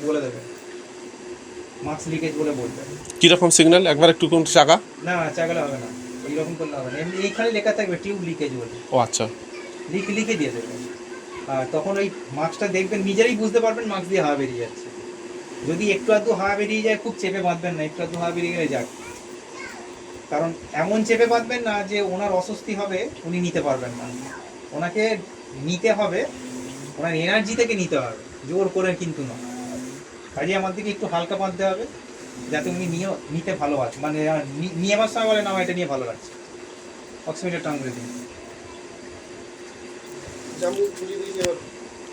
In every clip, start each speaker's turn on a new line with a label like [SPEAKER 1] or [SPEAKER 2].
[SPEAKER 1] বলে দেবে marks leakage বলে বলবে।
[SPEAKER 2] কীরকম সিগন্যাল একবার একটু কোন চাকা?
[SPEAKER 1] না চাগালে হবে না, ওইরকম করলে হবে না, এমনি এইখানে লেখা থাকবে টিউব লিকেজ বলে,
[SPEAKER 2] ও আচ্ছা।
[SPEAKER 1] লিখে দিয়ে দেবে। আর তখন ওই মার্কসটা দেখবেন, নিজেরাই বুঝতে পারবেন মার্কস দিয়ে হাওয়া বেরিয়ে যাচ্ছে। যদি একটু আধটু হাওয়া বেরিয়ে যায় খুব চেপে বাঁধবেন না, একটু আধটু হাওয়া বেরিয়ে গেলে যাক। কারণ এমন চেপে বাঁধবেন না যে ওনার অস্বস্তি হবে, উনি নিতে পারবেন না। ওনাকে নিতে হবে, ওনার এনার্জি থেকে নিতে হবে, জোর করে কিন্তু না। কাজে আমার দিকে একটু হালকা বাঁধতে হবে, যাতে উনি নিতে ভালোবাসে, মানে নিয়ে আমার সময় বলে না এটা নিয়ে ভালো লাগছে। অক্সিমিটার টাঙ্গুলে দিন।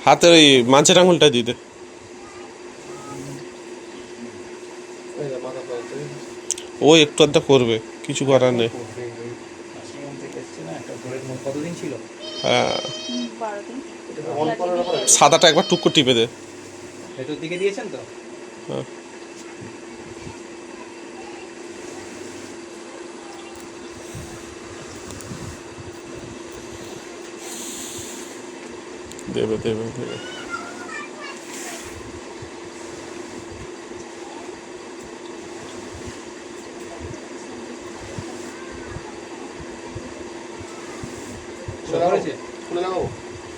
[SPEAKER 2] হাতের ওই মাঝের আঙুলটা দিতে। ও একটু আধটা করবে, কিছু করার নেই।
[SPEAKER 1] কতদিন ছিল?
[SPEAKER 2] হ্যাঁ, সাদাটা একবার টুকু টিপে দে।
[SPEAKER 1] ভেতর দিকে দিয়েছেন তো?
[SPEAKER 2] হ্যাঁ, দেবে দেবে দেবে।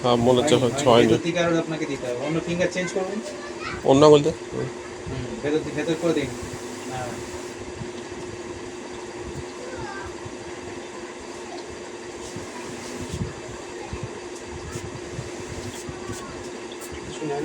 [SPEAKER 2] হ্যাঁ মনে হচ্ছে হয়নি।
[SPEAKER 1] ভেতর দিকে আরো আপনাকে দিতে হবে, অন্য ফিঙ্গার চেঞ্জ করুন।
[SPEAKER 2] অন্য বলতে
[SPEAKER 1] ভেতর করে দিন। হ্যাঁ শুনে